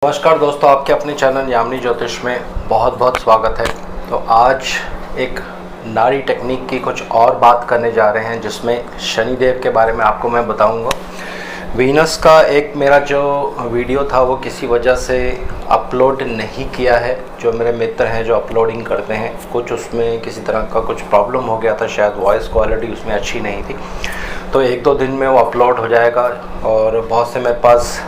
नमस्कार दोस्तों, आपके अपने चैनल यामिनी ज्योतिष में बहुत बहुत स्वागत है। तो आज एक नाड़ी टेक्निक की कुछ और बात करने जा रहे हैं, जिसमें शनिदेव के बारे में आपको मैं बताऊंगा। वीनस का एक मेरा जो वीडियो था वो किसी वजह से अपलोड नहीं किया है। जो मेरे मित्र हैं जो अपलोडिंग करते हैं, कुछ उसमें किसी तरह का कुछ प्रॉब्लम हो गया था, शायद वॉइस क्वालिटी उसमें अच्छी नहीं थी। तो एक दो दिन में वो अपलोड हो जाएगा। और बहुत से मेरे पास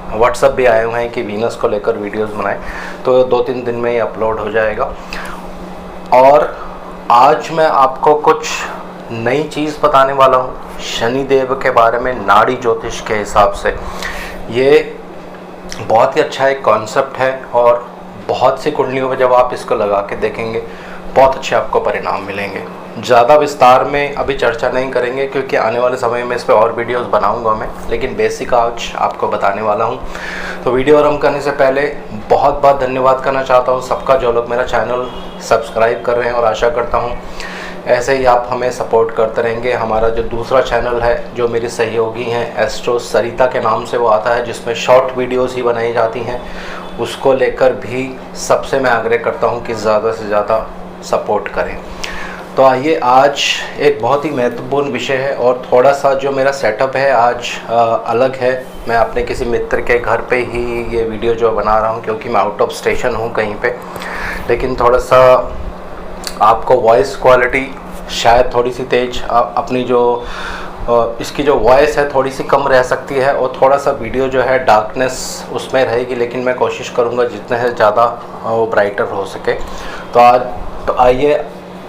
व्हाट्सअप भी आए हुए हैं कि वीनस को लेकर वीडियोस बनाएं, तो 2-3 दिन में ये अपलोड हो जाएगा। और आज मैं आपको कुछ नई चीज़ बताने वाला हूँ शनिदेव के बारे में, नाड़ी ज्योतिष के हिसाब से। ये बहुत ही अच्छा एक कॉन्सेप्ट है और बहुत सी कुंडलियों में जब आप इसको लगा के देखेंगे बहुत अच्छे आपको परिणाम मिलेंगे। ज़्यादा विस्तार में अभी चर्चा नहीं करेंगे, क्योंकि आने वाले समय में इस पर और वीडियोस बनाऊंगा मैं, लेकिन बेसिक आज आपको बताने वाला हूं। तो वीडियो आरंभ करने से पहले बहुत बहुत धन्यवाद करना चाहता हूं सबका, जो लोग मेरा चैनल सब्सक्राइब कर रहे हैं, और आशा करता हूं ऐसे ही आप हमें सपोर्ट करते रहेंगे। हमारा जो दूसरा चैनल है, जो मेरी सहयोगी हैं एस्ट्रो सरिता के नाम से वो आता है, जिसमें शॉर्ट वीडियोज़ ही बनाई जाती हैं, उसको लेकर भी सबसे मैं आग्रह करता हूँ कि ज़्यादा से ज़्यादा सपोर्ट करें। तो आइए, आज एक बहुत ही महत्वपूर्ण विषय है, और थोड़ा सा जो मेरा सेटअप है आज अलग है। मैं अपने किसी मित्र के घर पे ही ये वीडियो जो बना रहा हूँ, क्योंकि मैं आउट ऑफ स्टेशन हूँ कहीं पे। लेकिन थोड़ा सा आपको वॉइस क्वालिटी शायद थोड़ी सी तेज़, अपनी जो इसकी जो वॉइस है थोड़ी सी कम रह सकती है, और थोड़ा सा वीडियो जो है डार्कनेस उसमें रहेगी, लेकिन मैं कोशिश करूँगा जितने से ज़्यादा वो ब्राइटर हो सके। तो आइए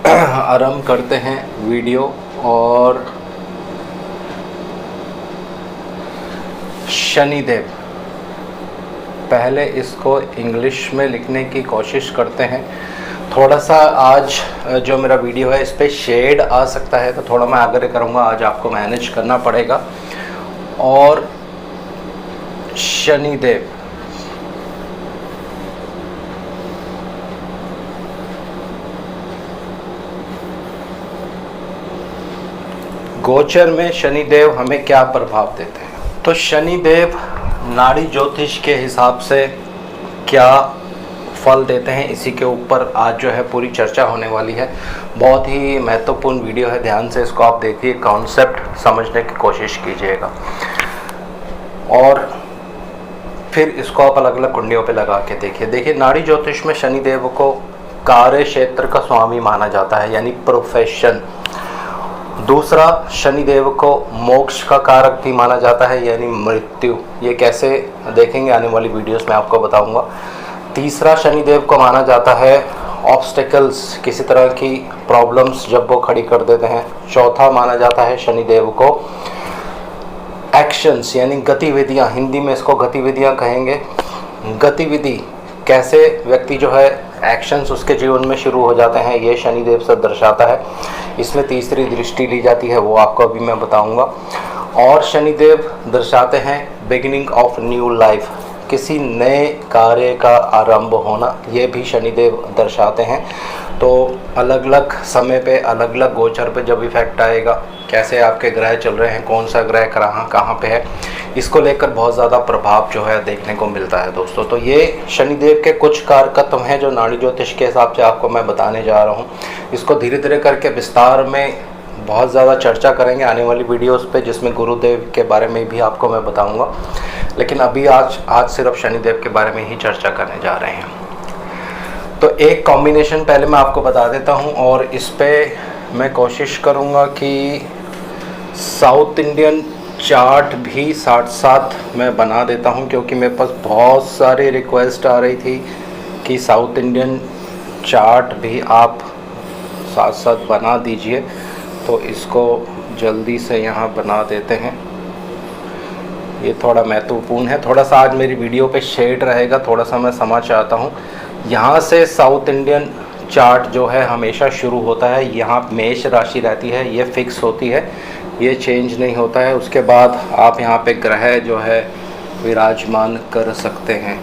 आरंभ करते हैं वीडियो। और शनिदेव, पहले इसको इंग्लिश में लिखने की कोशिश करते हैं। थोड़ा सा आज जो मेरा वीडियो है इस पर शेड आ सकता है, तो थोड़ा मैं आग्रह करूँगा, आज आपको मैनेज करना पड़ेगा। और शनिदेव, गोचर में शनिदेव हमें क्या प्रभाव देते हैं। तो शनिदेव नाड़ी ज्योतिष के हिसाब से क्या फल देते हैं, इसी के ऊपर आज जो है पूरी चर्चा होने वाली है। बहुत ही महत्वपूर्ण वीडियो है, ध्यान से इसको आप देखिए, कॉन्सेप्ट समझने की कोशिश कीजिएगा, और फिर इसको आप अलग अलग कुंडलियों पे लगा के देखिए। नाड़ी ज्योतिष में शनिदेव को कार्य क्षेत्र का स्वामी माना जाता है, यानी प्रोफेशन। दूसरा, शनिदेव को मोक्ष का कारक भी माना जाता है, यानी मृत्यु। ये कैसे देखेंगे आने वाली वीडियोस में आपको बताऊंगा। तीसरा, शनिदेव को माना जाता है ऑब्स्टेकल्स, किसी तरह की प्रॉब्लम्स जब वो खड़ी कर देते हैं। चौथा, माना जाता है शनिदेव को एक्शंस, यानी गतिविधियाँ, हिंदी में इसको गतिविधियाँ कहेंगे। गतिविधि कैसे व्यक्ति जो है एक्शंस उसके जीवन में शुरू हो जाते हैं, ये शनिदेव से दर्शाता है। इसमें तीसरी दृष्टि ली जाती है, वो आपको अभी मैं बताऊंगा। और शनिदेव दर्शाते हैं बिगिनिंग ऑफ न्यू लाइफ, किसी नए कार्य का आरंभ होना, ये भी शनिदेव दर्शाते हैं। तो अलग अलग समय पे, अलग अलग गोचर पे जब इफेक्ट आएगा, कैसे आपके ग्रह चल रहे हैं, कौन सा ग्रह कहाँ पे है, इसको लेकर बहुत ज़्यादा प्रभाव जो है देखने को मिलता है दोस्तों। तो ये शनिदेव के कुछ कारकत्व हैं जो नाड़ी ज्योतिष के हिसाब से आपको मैं बताने जा रहा हूँ। इसको धीरे धीरे करके विस्तार में बहुत ज़्यादा चर्चा करेंगे आने वाली वीडियोस पे, जिसमें गुरुदेव के बारे में भी आपको मैं बताऊँगा। लेकिन अभी आज सिर्फ शनिदेव के बारे में ही चर्चा करने जा रहे हैं। तो एक कॉम्बिनेशन पहले मैं आपको बता देता हूँ, और इस पर मैं कोशिश करूँगा कि साउथ इंडियन चार्ट भी साथ साथ मैं बना देता हूँ, क्योंकि मेरे पास बहुत सारी रिक्वेस्ट आ रही थी कि साउथ इंडियन चार्ट भी आप साथ साथ बना दीजिए। तो इसको जल्दी से यहाँ बना देते हैं। ये थोड़ा महत्वपूर्ण है, थोड़ा सा आज मेरी वीडियो पे शेड रहेगा, थोड़ा सा मैं समझ चाहता हूँ। यहाँ से साउथ इंडियन चार्ट जो है हमेशा शुरू होता है, यहाँ मेष राशि रहती है, ये फिक्स होती है, ये चेंज नहीं होता है। उसके बाद आप यहाँ पे ग्रह जो है विराजमान कर सकते हैं।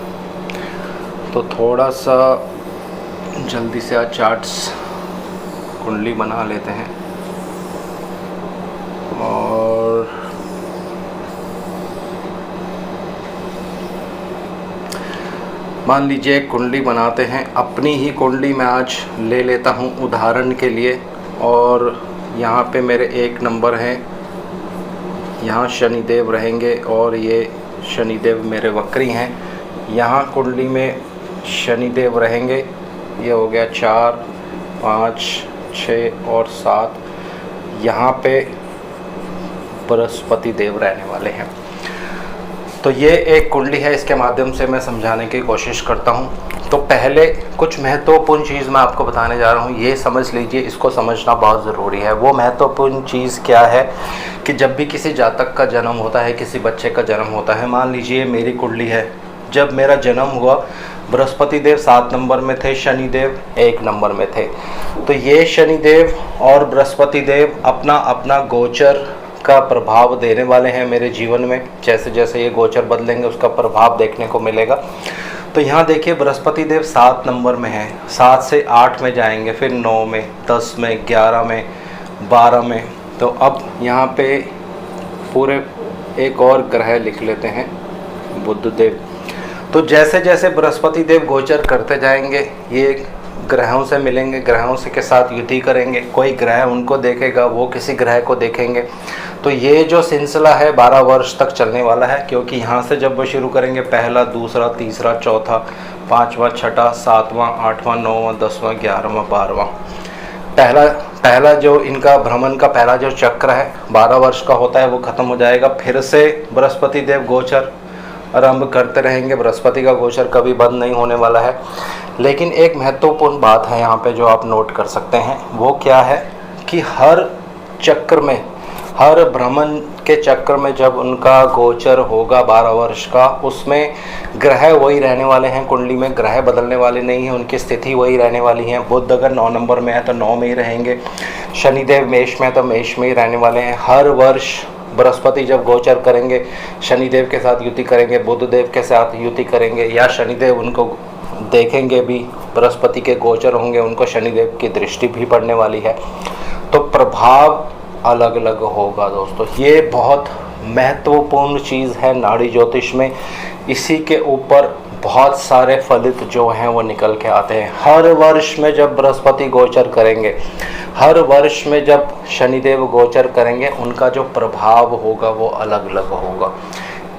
तो थोड़ा सा जल्दी से आज चार्ट्स कुंडली बना लेते हैं। और मान लीजिए एक कुंडली बनाते हैं, अपनी ही कुंडली मैं आज ले लेता हूँ उदाहरण के लिए। और यहाँ पे मेरे 1 नंबर हैं, यहाँ शनिदेव रहेंगे और ये शनिदेव मेरे वक्री हैं। यहाँ कुंडली में शनिदेव रहेंगे, ये हो गया 4, 5, 6 और 7। यहाँ पे बृहस्पति देव रहने वाले हैं। तो ये एक कुंडली है, इसके माध्यम से मैं समझाने की कोशिश करता हूँ। तो पहले कुछ महत्वपूर्ण चीज़ मैं आपको बताने जा रहा हूँ, ये समझ लीजिए, इसको समझना बहुत ज़रूरी है। वो महत्वपूर्ण चीज़ क्या है कि जब भी किसी जातक का जन्म होता है, किसी बच्चे का जन्म होता है, मान लीजिए मेरी कुंडली है, जब मेरा जन्म हुआ बृहस्पति देव 7 नंबर में थे, शनिदेव 1 नंबर में थे। तो ये शनिदेव और बृहस्पति देव अपना अपना गोचर का प्रभाव देने वाले हैं मेरे जीवन में। जैसे जैसे ये गोचर बदलेंगे उसका प्रभाव देखने को मिलेगा। तो यहाँ देखिए बृहस्पति देव 7 नंबर में है, 7 से 8 में जाएंगे, फिर 9 में, 10 में, 11 में, 12 में। तो अब यहाँ पे पूरे एक और ग्रह लिख लेते हैं, बुध देव। तो जैसे जैसे बृहस्पति देव गोचर करते जाएंगे, ये ग्रहों से मिलेंगे, ग्रहों से के साथ युति करेंगे, कोई ग्रह उनको देखेगा, वो किसी ग्रह को देखेंगे। तो ये जो सिलसिला है 12 वर्ष तक चलने वाला है, क्योंकि यहाँ से जब वो शुरू करेंगे, पहला, दूसरा, तीसरा, चौथा, 5वां, 6ठा, 7वां, 8वां, 9वां, 10वां, 11वां, 12वां, पहला जो इनका भ्रमण का पहला जो चक्र है 12 वर्ष का होता है, वो ख़त्म हो जाएगा। फिर से बृहस्पति देव गोचर आरंभ करते रहेंगे। बृहस्पति का गोचर कभी बंद नहीं होने वाला है। लेकिन एक महत्वपूर्ण बात है यहाँ पे जो आप नोट कर सकते हैं, वो क्या है कि हर चक्र में, हर भ्रमण के चक्र में जब उनका गोचर होगा 12 वर्ष का, उसमें ग्रह वही रहने वाले हैं। कुंडली में ग्रह बदलने वाले नहीं हैं, उनकी स्थिति वही रहने वाली है। बुध अगर 9 नंबर में है तो 9 में ही रहेंगे, शनिदेव मेष में है तो मेष में ही रहने वाले हैं। हर वर्ष बृहस्पति जब गोचर करेंगे, शनिदेव के साथ युति करेंगे, बुध देव के साथ युति करेंगे, या शनिदेव उनको देखेंगे भी, बृहस्पति के गोचर होंगे, उनको शनिदेव की दृष्टि भी पड़ने वाली है। तो प्रभाव अलग अलग होगा दोस्तों। ये बहुत महत्वपूर्ण चीज़ है नाड़ी ज्योतिष में। इसी के ऊपर बहुत सारे फलित जो हैं वो निकल के आते हैं। हर वर्ष में जब बृहस्पति गोचर करेंगे, हर वर्ष में जब शनिदेव गोचर करेंगे, उनका जो प्रभाव होगा वो अलग अलग होगा।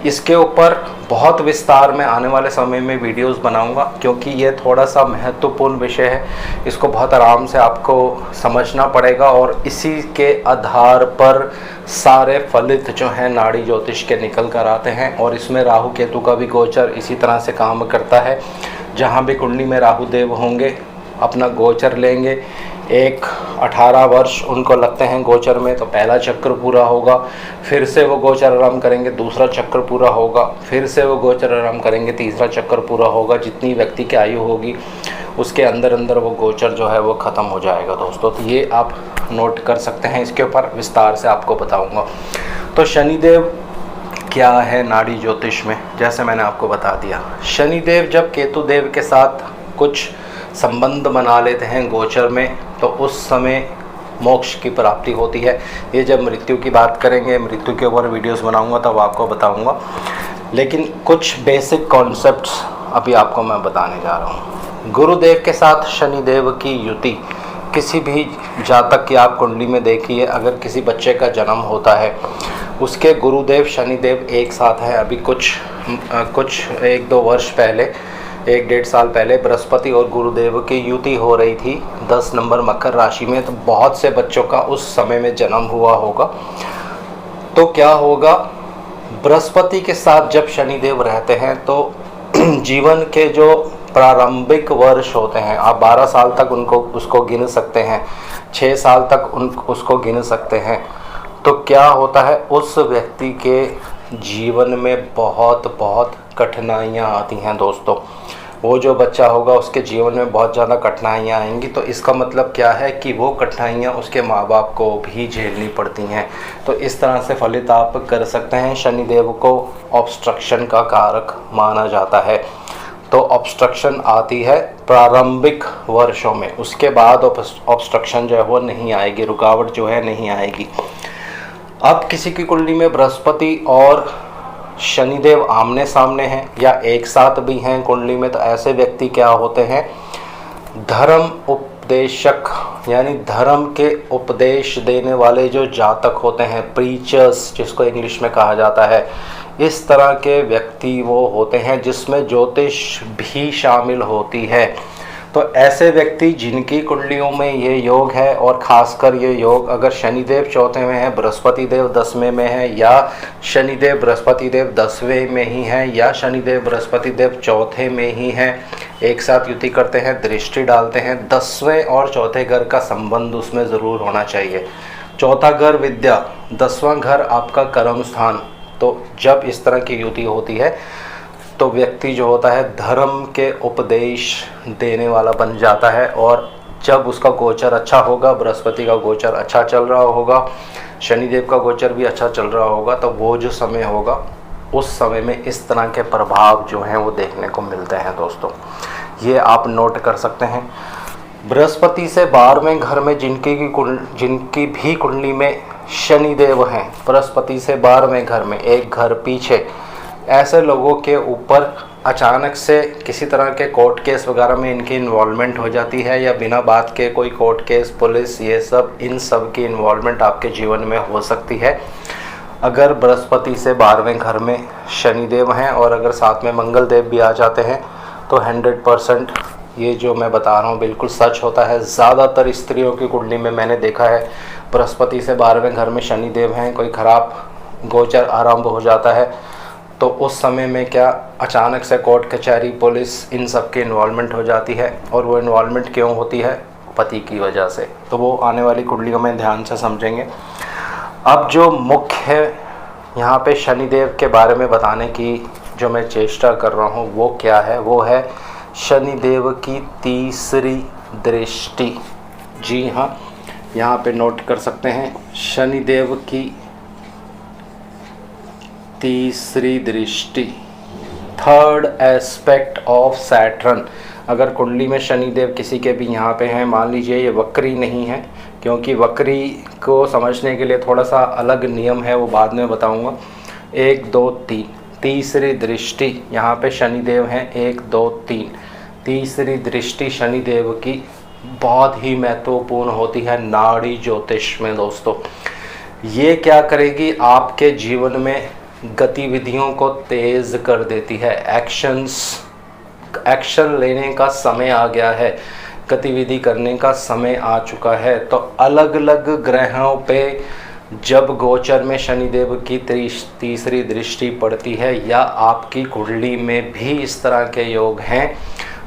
इसके ऊपर बहुत विस्तार में आने वाले समय में वीडियोस बनाऊंगा, क्योंकि ये थोड़ा सा महत्वपूर्ण विषय है। इसको बहुत आराम से आपको समझना पड़ेगा और इसी के आधार पर सारे फलित जो हैं नाड़ी ज्योतिष के निकल कर आते हैं। और इसमें राहु केतु का भी गोचर इसी तरह से काम करता है। जहाँ भी कुंडली में राहु देव होंगे, अपना गोचर लेंगे, 18 वर्ष उनको लगते हैं गोचर में, तो पहला चक्र पूरा होगा, फिर से वो गोचर आरंभ करेंगे, दूसरा चक्र पूरा होगा, फिर से वो गोचर आरंभ करेंगे, तीसरा चक्र पूरा होगा। जितनी व्यक्ति की आयु होगी उसके अंदर अंदर वो गोचर जो है वो ख़त्म हो जाएगा दोस्तों। तो ये आप नोट कर सकते हैं, इसके ऊपर विस्तार से आपको बताऊँगा। तो शनिदेव क्या है नाड़ी ज्योतिष में, जैसे मैंने आपको बता दिया, शनिदेव जब केतु देव के साथ कुछ संबंध बना लेते हैं गोचर में, तो उस समय मोक्ष की प्राप्ति होती है। ये जब मृत्यु की बात करेंगे, मृत्यु के ऊपर वीडियोस बनाऊंगा तब आपको बताऊंगा। लेकिन कुछ बेसिक कॉन्सेप्ट्स अभी आपको मैं बताने जा रहा हूँ। गुरुदेव के साथ शनिदेव की युति किसी भी जातक की आप कुंडली में देखिए, अगर किसी बच्चे का जन्म होता है, उसके गुरुदेव शनिदेव एक साथ है। अभी कुछ 1-2 वर्ष पहले, 1-1.5 साल पहले बृहस्पति और गुरुदेव की युति हो रही थी 10 नंबर मकर राशि में। तो बहुत से बच्चों का उस समय में जन्म हुआ होगा। तो क्या होगा, बृहस्पति के साथ जब शनिदेव रहते हैं तो जीवन के जो प्रारंभिक वर्ष होते हैं, आप 12 साल तक उसको गिन सकते हैं, 6 साल तक उसको गिन सकते हैं। तो क्या होता है, उस व्यक्ति के जीवन में बहुत बहुत कठिनाइयाँ आती हैं दोस्तों। वो जो बच्चा होगा उसके जीवन में बहुत ज़्यादा कठिनाइयाँ आएंगी। तो इसका मतलब क्या है कि वो कठिनाइयाँ उसके माँ बाप को भी झेलनी पड़ती हैं। तो इस तरह से फलित आप कर सकते हैं। शनिदेव को ऑब्स्ट्रक्शन का कारक माना जाता है। तो ऑब्स्ट्रक्शन आती है प्रारंभिक वर्षों में, उसके बाद ऑब्स्ट्रक्शन जो है वो नहीं आएगी, रुकावट जो है नहीं आएगी। अब किसी की कुंडली में बृहस्पति और शनिदेव आमने सामने हैं या एक साथ भी हैं कुंडली में, तो ऐसे व्यक्ति क्या होते हैं, धर्म उपदेशक यानी धर्म के उपदेश देने वाले जो जातक होते हैं, प्रीचर्स जिसको इंग्लिश में कहा जाता है, इस तरह के व्यक्ति वो होते हैं जिसमें ज्योतिष भी शामिल होती है। तो ऐसे व्यक्ति जिनकी कुंडलियों में ये योग है, और ख़ासकर ये योग अगर शनिदेव चौथे में है, बृहस्पति देव 10वें में है, या शनिदेव बृहस्पति देव 10वें में ही है, या शनिदेव बृहस्पति देव चौथे में ही है, एक साथ युति करते हैं, दृष्टि डालते हैं, 10वें और चौथे घर का संबंध उसमें ज़रूर होना चाहिए। चौथा घर विद्या, 10वां घर आपका कर्म स्थान। तो जब इस तरह की युति होती है तो व्यक्ति जो होता है धर्म के उपदेश देने वाला बन जाता है। और जब उसका गोचर अच्छा होगा, बृहस्पति का गोचर अच्छा चल रहा होगा, शनिदेव का गोचर भी अच्छा चल रहा होगा, तो वो जो समय होगा उस समय में इस तरह के प्रभाव जो हैं वो देखने को मिलते हैं दोस्तों। ये आप नोट कर सकते हैं। बृहस्पति से 12वें घर में जिनकी भी कुंडली में शनिदेव हैं, बृहस्पति से 12वें घर में एक घर पीछे, ऐसे लोगों के ऊपर अचानक से किसी तरह के कोर्ट केस वगैरह में इनकी इन्वॉल्वमेंट हो जाती है, या बिना बात के कोई कोर्ट केस, पुलिस, ये सब, इन सब की इन्वॉल्वमेंट आपके जीवन में हो सकती है अगर बृहस्पति से 12वें घर में शनिदेव हैं। और अगर साथ में मंगल देव भी आ जाते हैं तो 100% ये जो मैं बता रहा हूँ बिल्कुल सच होता है। ज़्यादातर स्त्रियों की कुंडली में मैंने देखा है बृहस्पति से 12वें घर में शनिदेव हैं, कोई ख़राब गोचर आरंभ हो जाता है तो उस समय में क्या अचानक से कोर्ट कचहरी, पुलिस, इन सब की इन्वॉल्वमेंट हो जाती है। और वो इन्वॉल्वमेंट क्यों होती है? पति की वजह से। तो वो आने वाली कुंडलियों में ध्यान से समझेंगे। अब जो मुख्य यहाँ पे शनिदेव के बारे में बताने की जो मैं चेष्टा कर रहा हूँ वो क्या है, वो है शनिदेव की तीसरी दृष्टि। जी हाँ, यहाँ पे नोट कर सकते हैं, शनिदेव की तीसरी दृष्टि, थर्ड एस्पेक्ट ऑफ सैटर्न। अगर कुंडली में शनिदेव किसी के भी यहाँ पे हैं, मान लीजिए ये वक्री नहीं है, क्योंकि वक्री को समझने के लिए थोड़ा सा अलग नियम है, वो बाद में बताऊँगा। 1 2 3 तीसरी दृष्टि यहाँ पे शनिदेव हैं, 1 2 3 तीसरी दृष्टि शनिदेव की बहुत ही महत्वपूर्ण होती है नाड़ी ज्योतिष में दोस्तों। ये क्या करेगी? आपके जीवन में गतिविधियों को तेज़ कर देती है। एक्शन लेने का समय आ गया है, गतिविधि करने का समय आ चुका है। तो अलग अलग ग्रहों पे जब गोचर में शनिदेव की तीसरी दृष्टि पड़ती है, या आपकी कुंडली में भी इस तरह के योग हैं,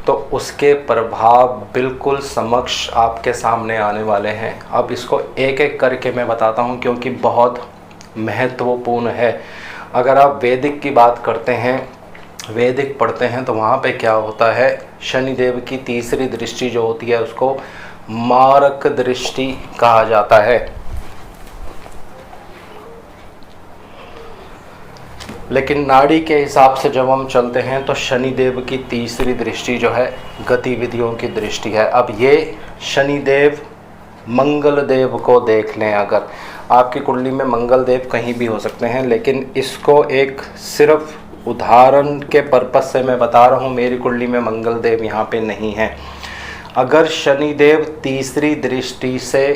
तो उसके प्रभाव बिल्कुल समक्ष आपके सामने आने वाले हैं। अब इसको एक एक करके मैं बताता हूँ, क्योंकि बहुत महत्वपूर्ण है। अगर आप वैदिक की बात करते हैं, वैदिक पढ़ते हैं, तो वहाँ पे क्या होता है, शनिदेव की तीसरी दृष्टि जो होती है उसको मारक दृष्टि कहा जाता है। लेकिन नाड़ी के हिसाब से जब हम चलते हैं तो शनिदेव की तीसरी दृष्टि जो है गतिविधियों की दृष्टि है। अब ये शनिदेव मंगल देव को देख लें, अगर आपकी कुंडली में मंगल देव कहीं भी हो सकते हैं, लेकिन इसको एक सिर्फ उदाहरण के पर्पस से मैं बता रहा हूँ। मेरी कुंडली में मंगल देव यहाँ पे नहीं है। अगर शनिदेव तीसरी दृष्टि से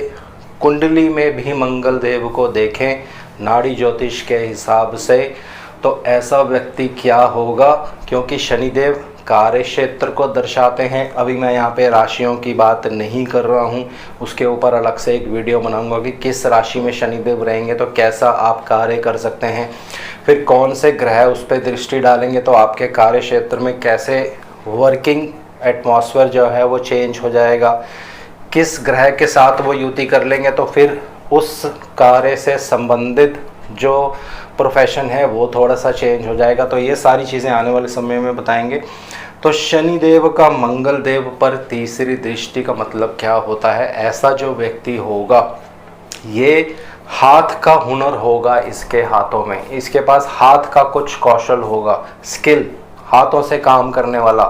कुंडली में भी मंगल देव को देखें नाड़ी ज्योतिष के हिसाब से, तो ऐसा व्यक्ति क्या होगा, क्योंकि शनिदेव कार्य क्षेत्र को दर्शाते हैं। अभी मैं यहाँ पे राशियों की बात नहीं कर रहा हूँ, उसके ऊपर अलग से एक वीडियो बनाऊंगा कि किस राशि में शनिदेव रहेंगे तो कैसा आप कार्य कर सकते हैं, फिर कौन से ग्रह उस पर दृष्टि डालेंगे तो आपके कार्य क्षेत्र में कैसे वर्किंग एटमॉस्फेयर जो है वो चेंज हो जाएगा, किस ग्रह के साथ वो युति कर लेंगे तो फिर उस कार्य से संबंधित जो प्रोफेशन है वो थोड़ा सा चेंज हो जाएगा। तो ये सारी चीज़ें आने वाले समय में बताएंगे। तो शनिदेव का मंगल देव पर तीसरी दृष्टि का मतलब क्या होता है? ऐसा जो व्यक्ति होगा, ये हाथ का हुनर होगा इसके हाथों में, इसके पास हाथ का कुछ कौशल होगा, स्किल, हाथों से काम करने वाला।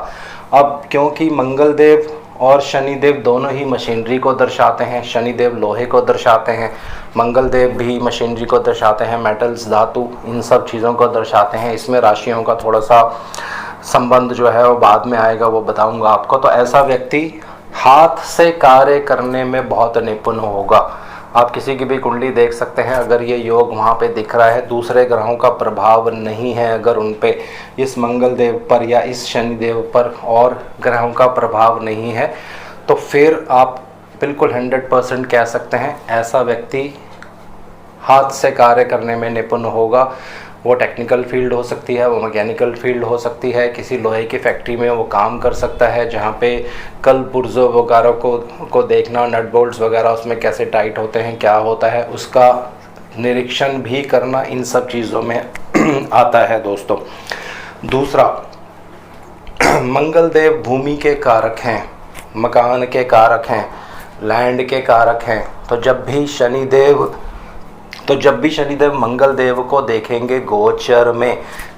अब क्योंकि मंगल देव और शनिदेव दोनों ही मशीनरी को दर्शाते हैं। शनिदेव लोहे को दर्शाते हैं, मंगल देव भी मशीनरी को दर्शाते हैं, मेटल्स, धातु, इन सब चीज़ों को दर्शाते हैं। इसमें राशियों का थोड़ा सा संबंध जो है वो बाद में आएगा, वो बताऊंगा आपको। तो ऐसा व्यक्ति हाथ से कार्य करने में बहुत निपुण होगा। आप किसी की भी कुंडली देख सकते हैं, अगर ये योग वहाँ पे दिख रहा है, दूसरे ग्रहों का प्रभाव नहीं है अगर उन पे, इस मंगल देव पर या इस शनि देव पर और ग्रहों का प्रभाव नहीं है, तो फिर आप बिल्कुल 100% कह सकते हैं ऐसा व्यक्ति हाथ से कार्य करने में निपुण होगा। वो टेक्निकल फील्ड हो सकती है, वो मैकेनिकल फील्ड हो सकती है, किसी लोहे की फैक्ट्री में वो काम कर सकता है जहाँ पे कल पुर्जों वगैरह को देखना, नट बोल्ट्स वगैरह उसमें कैसे टाइट होते हैं, क्या होता है, उसका निरीक्षण भी करना इन सब चीज़ों में आता है दोस्तों। दूसरा, मंगल देव भूमि के कारक हैं, मकान के कारक हैं, लैंड के कारक हैं। तो जब भी शनिदेव मंगल देव को देखेंगे गोचर में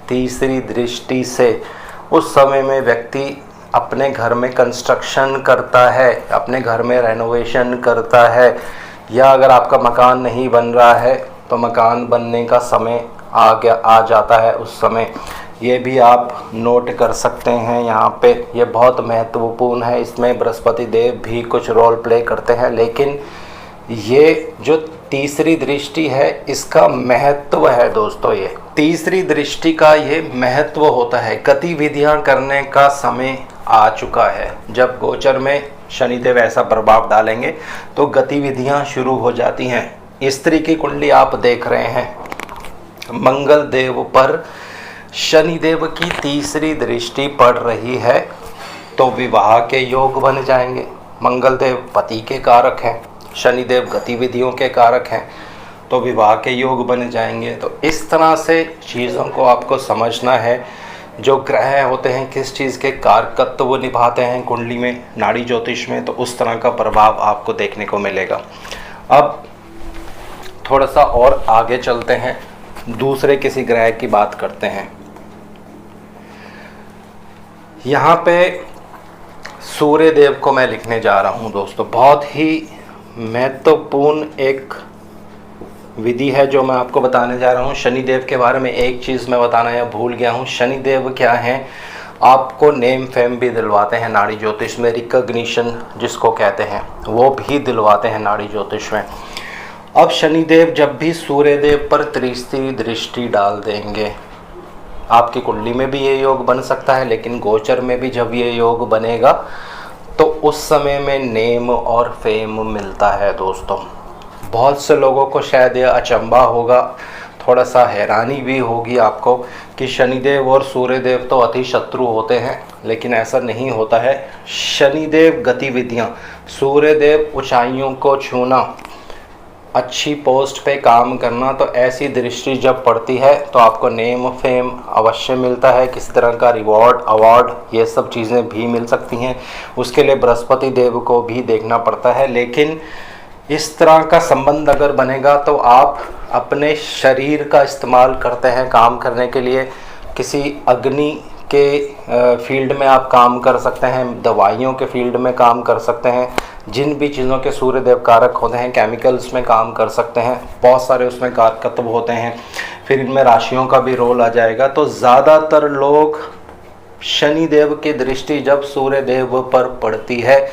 तीसरी दृष्टि से, उस समय में व्यक्ति अपने घर में कंस्ट्रक्शन करता है, अपने घर में रेनोवेशन करता है, या अगर आपका मकान नहीं बन रहा है तो मकान बनने का समय आ जाता है उस समय। ये भी आप नोट कर सकते हैं यहाँ पे, ये बहुत महत्वपूर्ण है। इसमें बृहस्पति देव भी कुछ रोल प्ले करते हैं, लेकिन ये जो तीसरी दृष्टि है इसका महत्व है दोस्तों। ये तीसरी दृष्टि का ये महत्व होता है। गतिविधियां करने का समय आ चुका है। जब गोचर में शनिदेव ऐसा प्रभाव डालेंगे तो गतिविधियां शुरू हो जाती हैं। स्त्री की कुंडली आप देख रहे हैं, मंगल देव पर शनिदेव की तीसरी दृष्टि पड़ रही है तो विवाह के योग बन जाएंगे। मंगल देव पति के कारक हैं, शनिदेव गतिविधियों के कारक हैं, तो विवाह के योग बन जाएंगे। तो इस तरह से चीज़ों को आपको समझना है। जो ग्रह होते हैं किस चीज़ के कारकत्व वो निभाते हैं कुंडली में, नाड़ी ज्योतिष में, तो उस तरह का प्रभाव आपको देखने को मिलेगा। अब थोड़ा सा और आगे चलते हैं, दूसरे किसी ग्रह की बात करते हैं। यहाँ पे सूर्य देव को मैं लिखने जा रहा हूँ दोस्तों। बहुत ही महत्वपूर्ण एक विधि है जो मैं आपको बताने जा रहा हूँ। शनिदेव के बारे में एक चीज़ मैं बताना या भूल गया हूँ। शनिदेव क्या हैं, आपको नेम फेम भी दिलवाते हैं नाड़ी ज्योतिष में, रिकॉग्निशन जिसको कहते हैं वो भी दिलवाते हैं नाड़ी ज्योतिष में। अब शनिदेव जब भी सूर्यदेव पर तीसरी दृष्टि डाल देंगे, आपकी कुंडली में भी ये योग बन सकता है, लेकिन गोचर में भी जब ये योग बनेगा तो उस समय में नेम और फेम मिलता है दोस्तों। बहुत से लोगों को शायद यह अचंभा होगा, थोड़ा सा हैरानी भी होगी आपको कि शनिदेव और सूर्यदेव तो अति शत्रु होते हैं, लेकिन ऐसा नहीं होता है। शनिदेव गतिविधियाँ, सूर्यदेव ऊंचाइयों को छूना, अच्छी पोस्ट पे काम करना, तो ऐसी दृष्टि जब पड़ती है तो आपको नेम फेम अवश्य मिलता है। किसी तरह का रिवॉर्ड, अवार्ड, ये सब चीज़ें भी मिल सकती हैं। उसके लिए बृहस्पति देव को भी देखना पड़ता है। लेकिन इस तरह का संबंध अगर बनेगा तो आप अपने शरीर का इस्तेमाल करते हैं काम करने के लिए। किसी अग्नि के फील्ड में आप काम कर सकते हैं, दवाइयों के फील्ड में काम कर सकते हैं, जिन भी चीज़ों के सूर्यदेव कारक होते हैं, केमिकल्स में काम कर सकते हैं। बहुत सारे उसमें कारकत्व होते हैं। फिर इनमें राशियों का भी रोल आ जाएगा। तो ज़्यादातर लोग शनिदेव की दृष्टि जब सूर्यदेव पर पड़ती है,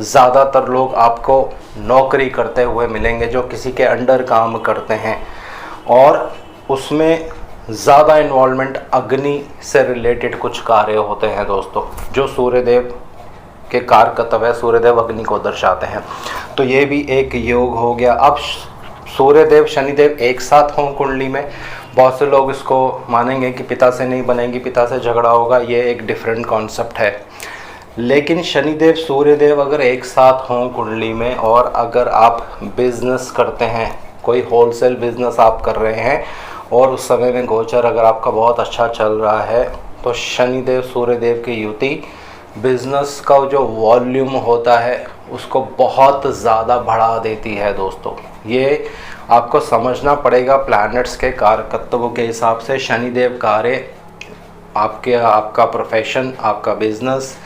ज़्यादातर लोग आपको नौकरी करते हुए मिलेंगे जो किसी के अंडर काम करते हैं, और उसमें ज़्यादा इन्वॉल्वमेंट अग्नि से रिलेटेड कुछ कार्य होते हैं दोस्तों, जो सूर्यदेव के कारकत्व है, सूर्यदेव अग्नि को दर्शाते हैं। तो ये भी एक योग हो गया। अब सूर्यदेव शनिदेव एक साथ हों कुंडली में, बहुत से लोग इसको मानेंगे कि पिता से नहीं बनेगी, पिता से झगड़ा होगा, ये एक डिफरेंट कॉन्सेप्ट है। लेकिन शनिदेव सूर्यदेव अगर एक साथ हों कुंडली में, और अगर आप बिजनेस करते हैं, कोई होलसेल बिजनेस आप कर रहे हैं और उस समय में गोचर अगर आपका बहुत अच्छा चल रहा है, तो शनिदेव सूर्यदेव की युति बिजनेस का जो वॉल्यूम होता है उसको बहुत ज़्यादा बढ़ा देती है दोस्तों। ये आपको समझना पड़ेगा प्लैनेट्स के कारकत्व के हिसाब से। शनिदेव कार्य आपका प्रोफेशन, आपका बिजनेस,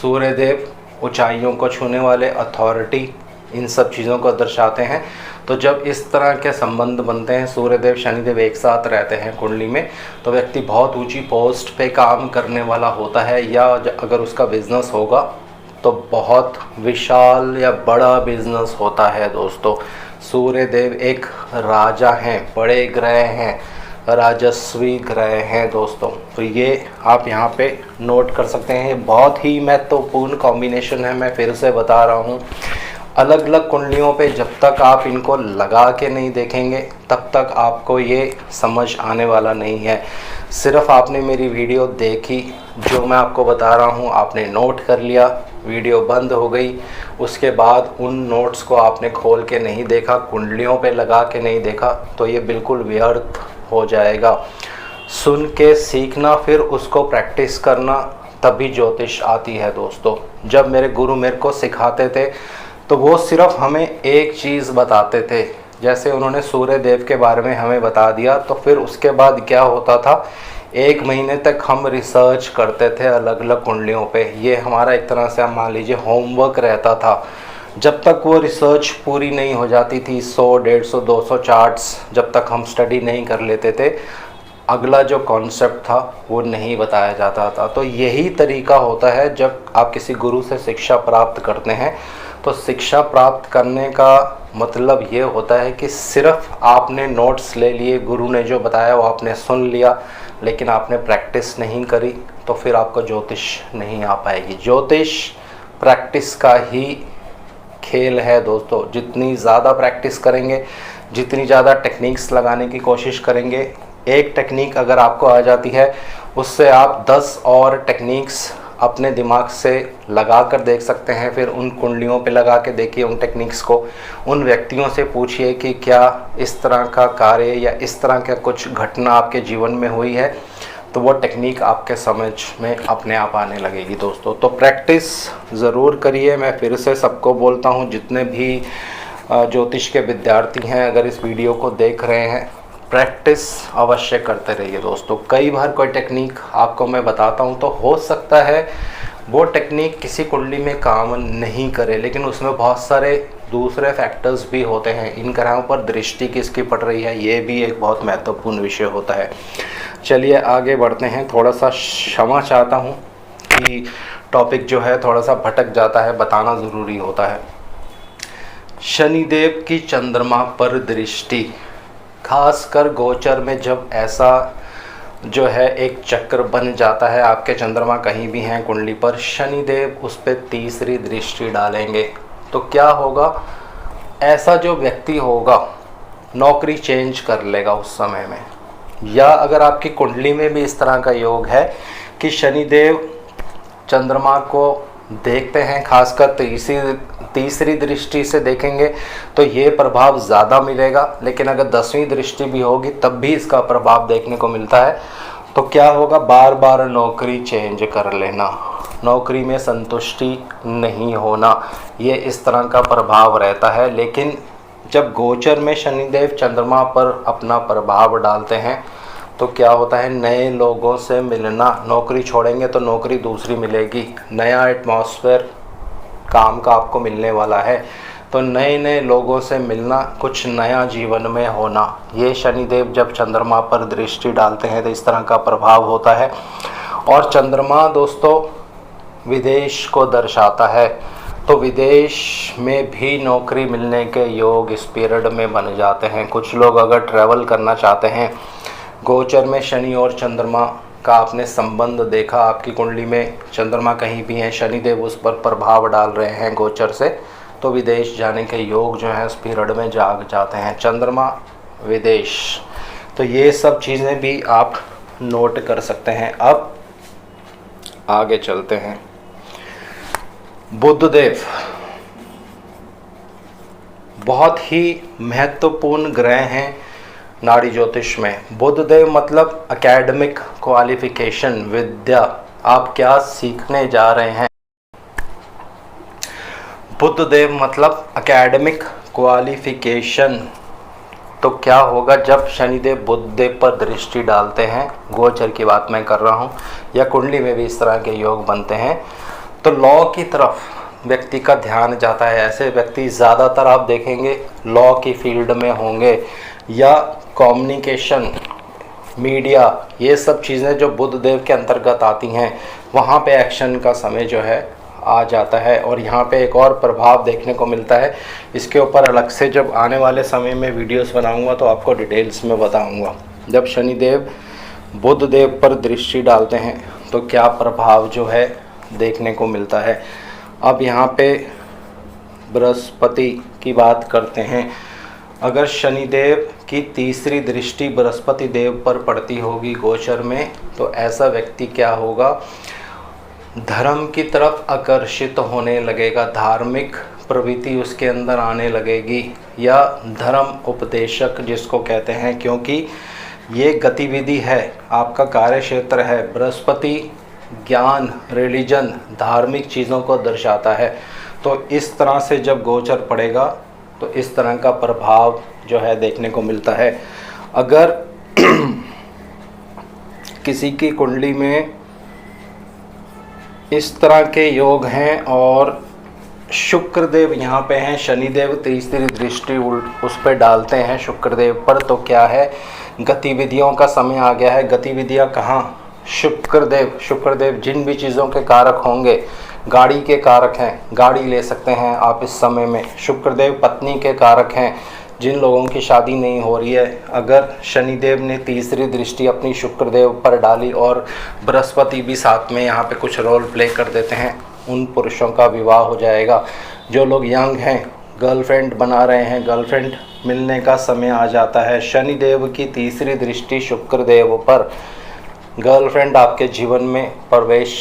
सूर्यदेव ऊंचाइयों को छूने वाले, अथॉरिटी, इन सब चीज़ों को दर्शाते हैं। तो जब इस तरह के संबंध बनते हैं, सूर्यदेव शनिदेव एक साथ रहते हैं कुंडली में, तो व्यक्ति बहुत ऊंची पोस्ट पे काम करने वाला होता है, या अगर उसका बिजनेस होगा तो बहुत विशाल या बड़ा बिजनेस होता है दोस्तों। सूर्यदेव एक राजा हैं, बड़े ग्रह हैं, राजस्वी ग्रह हैं दोस्तों। तो ये आप यहाँ पे नोट कर सकते हैं। ये बहुत ही महत्वपूर्ण कॉम्बिनेशन है, मैं फिर से बता रहा हूँ। अलग अलग कुंडलियों पे जब तक आप इनको लगा के नहीं देखेंगे तब तक आपको ये समझ आने वाला नहीं है। सिर्फ आपने मेरी वीडियो देखी, जो मैं आपको बता रहा हूँ आपने नोट कर लिया, वीडियो बंद हो गई, उसके बाद उन नोट्स को आपने खोल के नहीं देखा, कुंडलियों पे लगा के नहीं देखा, तो ये बिल्कुल व्यर्थ हो जाएगा। सुन के सीखना, फिर उसको प्रैक्टिस करना, तभी ज्योतिष आती है दोस्तों। जब मेरे गुरु मेरे को सिखाते थे तो वो सिर्फ हमें एक चीज़ बताते थे, जैसे उन्होंने सूर्य देव के बारे में हमें बता दिया, तो फिर उसके बाद क्या होता था, 1 महीने तक हम रिसर्च करते थे अलग अलग कुंडलियों पे। ये हमारा एक तरह से आप मान लीजिए होमवर्क रहता था। जब तक वो रिसर्च पूरी नहीं हो जाती थी, 100, 150, 200 चार्ट्स जब तक हम स्टडी नहीं कर लेते थे, अगला जो कॉन्सेप्ट था वो नहीं बताया जाता था। तो यही तरीका होता है जब आप किसी गुरु से शिक्षा प्राप्त करते हैं। तो शिक्षा प्राप्त करने का मतलब ये होता है कि सिर्फ आपने नोट्स ले लिए, गुरु ने जो बताया वो आपने सुन लिया, लेकिन आपने प्रैक्टिस नहीं करी, तो फिर आपको ज्योतिष नहीं आ पाएगी। ज्योतिष प्रैक्टिस का ही खेल है दोस्तों। जितनी ज़्यादा प्रैक्टिस करेंगे, जितनी ज़्यादा टेक्निक्स लगाने की कोशिश करेंगे, एक टेक्निक अगर आपको आ जाती है, उससे आप 10 और टेक्निक्स अपने दिमाग से लगा कर देख सकते हैं। फिर उन कुंडलियों पे लगा के देखिए उन टेक्निक्स को, उन व्यक्तियों से पूछिए कि क्या इस तरह का कार्य या इस तरह का कुछ घटना आपके जीवन में हुई है, तो वो टेक्निक आपके समझ में अपने आप आने लगेगी दोस्तों। तो प्रैक्टिस ज़रूर करिए। मैं फिर से सबको बोलता हूँ, जितने भी ज्योतिष के विद्यार्थी हैं, अगर इस वीडियो को देख रहे हैं, प्रैक्टिस अवश्य करते रहिए दोस्तों। कई बार कोई टेक्निक आपको मैं बताता हूँ तो हो सकता है वो टेक्निक किसी कुंडली में काम नहीं करे, लेकिन उसमें बहुत सारे दूसरे फैक्टर्स भी होते हैं। इन ग्रहों पर दृष्टि किसकी पड़ रही है, ये भी एक बहुत महत्वपूर्ण विषय होता है। चलिए आगे बढ़ते हैं। थोड़ा सा क्षमा चाहता हूँ कि टॉपिक जो है थोड़ा सा भटक जाता है, बताना ज़रूरी होता है। शनिदेव की चंद्रमा पर दृष्टि, खासकर गोचर में जब ऐसा जो है एक चक्र बन जाता है, आपके चंद्रमा कहीं भी हैं कुंडली पर, शनिदेव उस पर तीसरी दृष्टि डालेंगे, तो क्या होगा, ऐसा जो व्यक्ति होगा नौकरी चेंज कर लेगा उस समय में। या अगर आपकी कुंडली में भी इस तरह का योग है कि शनिदेव चंद्रमा को देखते हैं, खासकर तीसरी दृष्टि से देखेंगे तो ये प्रभाव ज़्यादा मिलेगा, लेकिन अगर 10वीं दृष्टि भी होगी तब भी इसका प्रभाव देखने को मिलता है। तो क्या होगा, बार बार नौकरी चेंज कर लेना, नौकरी में संतुष्टि नहीं होना, ये इस तरह का प्रभाव रहता है। लेकिन जब गोचर में शनिदेव चंद्रमा पर अपना प्रभाव डालते हैं तो क्या होता है, नए लोगों से मिलना, नौकरी छोड़ेंगे तो नौकरी दूसरी मिलेगी, नया एटमॉस्फेयर काम का आपको मिलने वाला है, तो नए नए लोगों से मिलना, कुछ नया जीवन में होना, ये शनिदेव जब चंद्रमा पर दृष्टि डालते हैं तो इस तरह का प्रभाव होता है। और चंद्रमा दोस्तों विदेश को दर्शाता है, तो विदेश में भी नौकरी मिलने के योग इस पीरियड में बन जाते हैं। कुछ लोग अगर ट्रैवल करना चाहते हैं, गोचर में शनि और चंद्रमा का आपने संबंध देखा, आपकी कुंडली में चंद्रमा कहीं भी हैं, शनिदेव उस पर प्रभाव डाल रहे हैं गोचर से, तो विदेश जाने के योग जो हैं उस पीरियड में जाग जाते हैं। चंद्रमा विदेश, तो ये सब चीज़ें भी आप नोट कर सकते हैं। अब आगे चलते हैं। बुधदेव बहुत ही महत्वपूर्ण ग्रह हैं नाड़ी ज्योतिष में। बुधदेव मतलब एकेडमिक क्वालिफिकेशन, विद्या, आप क्या सीखने जा रहे हैं। बुधदेव मतलब एकेडमिक क्वालिफिकेशन। तो क्या होगा जब शनिदेव बुधदेव पर दृष्टि डालते हैं, गोचर की बात मैं कर रहा हूँ, या कुंडली में भी इस तरह के योग बनते हैं, तो लॉ की तरफ व्यक्ति का ध्यान जाता है। ऐसे व्यक्ति ज़्यादातर आप देखेंगे लॉ की फील्ड में होंगे या कम्युनिकेशन, मीडिया, ये सब चीज़ें जो बुध देव के अंतर्गत आती हैं, वहाँ पे एक्शन का समय जो है आ जाता है। और यहाँ पे एक और प्रभाव देखने को मिलता है, इसके ऊपर अलग से जब आने वाले समय में वीडियोस बनाऊंगा तो आपको डिटेल्स में बताऊंगा। जब शनिदेव बुध देव पर दृष्टि डालते हैं तो क्या प्रभाव जो है देखने को मिलता है। अब यहाँ पे बृहस्पति की बात करते हैं। अगर शनिदेव की तीसरी दृष्टि बृहस्पति देव पर पड़ती होगी गोचर में, तो ऐसा व्यक्ति क्या होगा, धर्म की तरफ आकर्षित होने लगेगा, धार्मिक प्रवृत्ति उसके अंदर आने लगेगी, या धर्म उपदेशक जिसको कहते हैं, क्योंकि ये गतिविधि है, आपका कार्य क्षेत्र है। बृहस्पति ज्ञान, रिलीजन, धार्मिक चीज़ों को दर्शाता है। तो इस तरह से जब गोचर पड़ेगा तो इस तरह का प्रभाव जो है देखने को मिलता है। अगर किसी की कुंडली में इस तरह के योग हैं और शुक्रदेव यहाँ पे हैं, शनिदेव तीसरी दृष्टि उस पर डालते हैं शुक्रदेव पर, तो क्या है, गतिविधियों का समय आ गया है। गतिविधियाँ कहाँ, शुक्रदेव जिन भी चीज़ों के कारक होंगे, गाड़ी के कारक हैं, गाड़ी ले सकते हैं आप इस समय में। शुक्रदेव पत्नी के कारक हैं, जिन लोगों की शादी नहीं हो रही है, अगर शनिदेव ने तीसरी दृष्टि अपनी शुक्रदेव पर डाली और बृहस्पति भी साथ में यहाँ पे कुछ रोल प्ले कर देते हैं, उन पुरुषों का विवाह हो जाएगा। जो लोग यंग हैं, गर्लफ्रेंड बना रहे हैं, गर्लफ्रेंड मिलने का समय आ जाता है। शनिदेव की तीसरी दृष्टि शुक्रदेव पर, गर्लफ्रेंड आपके जीवन में प्रवेश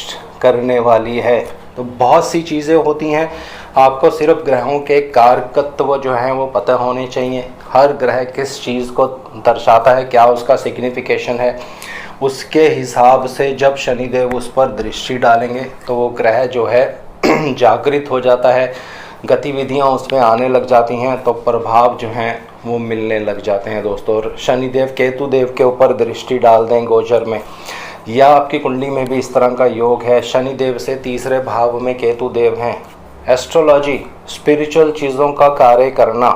करने वाली है। तो बहुत सी चीज़ें होती हैं, आपको सिर्फ ग्रहों के कारकत्व जो हैं वो पता होने चाहिए। हर ग्रह किस चीज़ को दर्शाता है, क्या उसका सिग्निफिकेशन है, उसके हिसाब से जब शनिदेव उस पर दृष्टि डालेंगे तो वो ग्रह जो है जागृत हो जाता है, गतिविधियाँ उसमें आने लग जाती हैं, तो प्रभाव जो हैं वो मिलने लग जाते हैं दोस्तों। और शनिदेव केतु देव के ऊपर दृष्टि डाल दें गोचर में, या आपकी कुंडली में भी इस तरह का योग है, शनिदेव से तीसरे भाव में केतु देव हैं, एस्ट्रोलॉजी, स्पिरिचुअल चीज़ों का कार्य करना,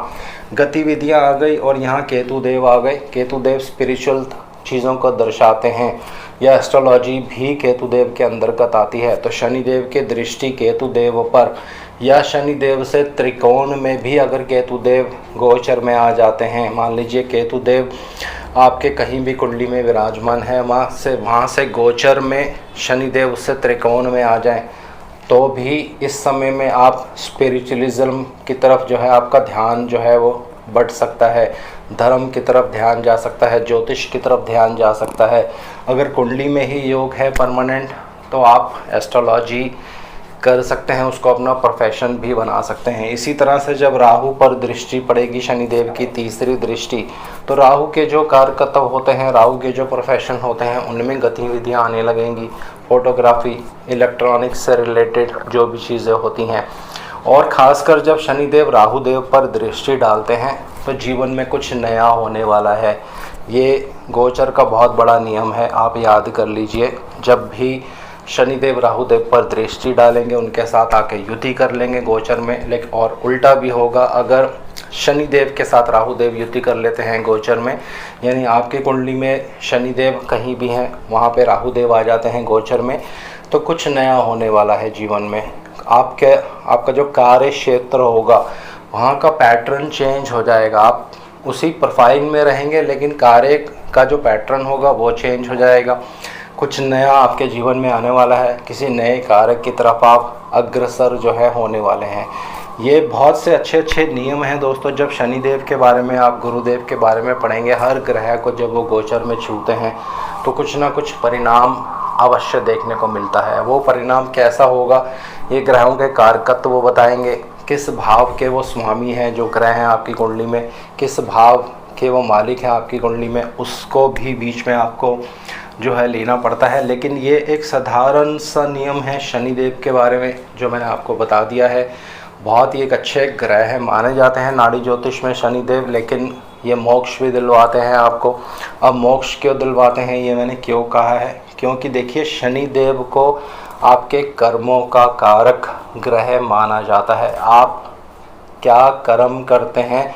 गतिविधियाँ आ गई और यहाँ केतु देव आ गए। केतु देव स्पिरिचुअल चीज़ों को दर्शाते हैं, या एस्ट्रोलॉजी भी केतु देव के अंतर्गत आती है। तो शनिदेव की दृष्टि केतु देव पर, या शनिदेव से त्रिकोण में भी अगर केतु देव गोचर में आ जाते हैं, मान लीजिए केतु देव आपके कहीं भी कुंडली में विराजमान है, वहाँ से गोचर में शनिदेव उससे त्रिकोण में आ जाएं, तो भी इस समय में आप स्पिरिचुअलिज्म की तरफ जो है आपका ध्यान जो है वो बढ़ सकता है, धर्म की तरफ ध्यान जा सकता है, ज्योतिष की तरफ ध्यान जा सकता है। अगर कुंडली में ही योग है परमानेंट, तो आप एस्ट्रोलॉजी कर सकते हैं, उसको अपना प्रोफेशन भी बना सकते हैं। इसी तरह से जब राहु पर दृष्टि पड़ेगी शनिदेव की तीसरी दृष्टि, तो राहु के जो कार्यकर्ता होते हैं, राहु के जो प्रोफेशन होते हैं, उनमें गतिविधियां आने लगेंगी, फोटोग्राफी, इलेक्ट्रॉनिक्स से रिलेटेड जो भी चीज़ें होती हैं। और ख़ासकर जब शनिदेव राहु देव पर दृष्टि डालते हैं तो जीवन में कुछ नया होने वाला है। ये गोचर का बहुत बड़ा नियम है, आप याद कर लीजिए। जब भी शनिदेव राहुदेव पर दृष्टि डालेंगे, उनके साथ आके युति कर लेंगे गोचर में, लेकिन और उल्टा भी होगा, अगर शनिदेव के साथ राहुदेव युति कर लेते हैं गोचर में, यानी आपकी कुंडली में शनिदेव कहीं भी हैं, वहाँ पे राहुदेव आ जाते हैं गोचर में, तो कुछ नया होने वाला है जीवन में। आपका जो कार्य क्षेत्र होगा वहाँ का पैटर्न चेंज हो जाएगा। आप उसी प्रोफाइल में रहेंगे लेकिन कार्य का जो पैटर्न होगा वो चेंज हो जाएगा। कुछ नया आपके जीवन में आने वाला है, किसी नए कार्य की तरफ आप अग्रसर जो है होने वाले हैं। ये बहुत से अच्छे अच्छे नियम हैं दोस्तों। जब शनिदेव के बारे में, आप गुरुदेव के बारे में पढ़ेंगे, हर ग्रह को जब वो गोचर में छूते हैं तो कुछ ना कुछ परिणाम अवश्य देखने को मिलता है। वो परिणाम कैसा होगा, ये ग्रहों के कारकत्व वो बताएंगे, किस भाव के वो स्वामी हैं जो ग्रह हैं आपकी कुंडली में, किस भाव के वो मालिक हैं आपकी कुंडली में, उसको भी बीच में आपको जो है लेना पड़ता है। लेकिन ये एक साधारण सा नियम है शनिदेव के बारे में जो मैंने आपको बता दिया है। बहुत ही एक अच्छे ग्रह हैं, माने जाते हैं नाड़ी ज्योतिष में शनिदेव, लेकिन ये मोक्ष भी दिलवाते हैं आपको। अब मोक्ष क्यों दिलवाते हैं ये मैंने क्यों कहा है, क्योंकि देखिए शनि देव को आपके कर्मों का कारक ग्रह माना जाता है। आप क्या कर्म करते हैं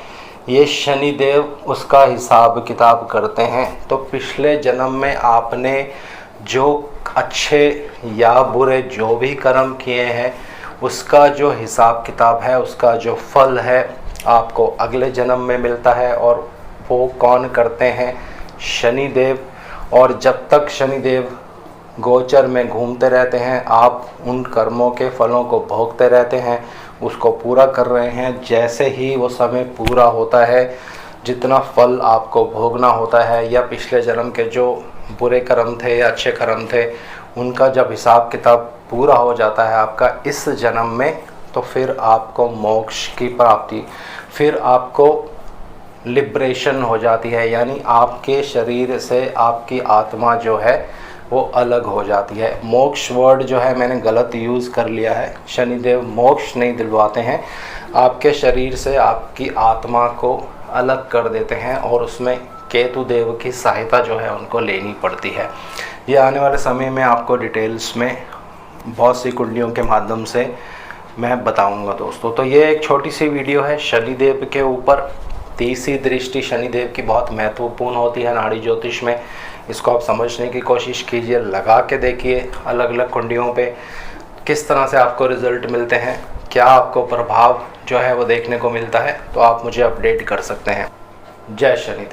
ये शनि देव उसका हिसाब किताब करते हैं। तो पिछले जन्म में आपने जो अच्छे या बुरे जो भी कर्म किए हैं उसका जो हिसाब किताब है, उसका जो फल है आपको अगले जन्म में मिलता है। और वो कौन करते हैं? शनि देव। और जब तक शनि देव गोचर में घूमते रहते हैं आप उन कर्मों के फलों को भोगते रहते हैं, उसको पूरा कर रहे हैं। जैसे ही वो समय पूरा होता है, जितना फल आपको भोगना होता है या पिछले जन्म के जो बुरे कर्म थे या अच्छे कर्म थे उनका जब हिसाब किताब पूरा हो जाता है आपका इस जन्म में, तो फिर आपको मोक्ष की प्राप्ति, फिर आपको लिबरेशन हो जाती है। यानी आपके शरीर से आपकी आत्मा जो है वो अलग हो जाती है। मोक्ष वर्ड जो है मैंने गलत यूज़ कर लिया है। शनिदेव मोक्ष नहीं दिलवाते हैं, आपके शरीर से आपकी आत्मा को अलग कर देते हैं और उसमें केतु देव की सहायता जो है उनको लेनी पड़ती है। ये आने वाले समय में आपको डिटेल्स में बहुत सी कुंडलियों के माध्यम से मैं बताऊंगा दोस्तों। तो ये एक छोटी सी वीडियो है शनिदेव के ऊपर। तीसरी दृष्टि शनिदेव की बहुत महत्वपूर्ण होती है नाड़ी ज्योतिष में। इसको आप समझने की कोशिश कीजिए, लगा के देखिए अलग अलग कुंडलियों पे किस तरह से आपको रिज़ल्ट मिलते हैं, क्या आपको प्रभाव जो है वो देखने को मिलता है। तो आप मुझे अपडेट कर सकते हैं। जय शनिदेव।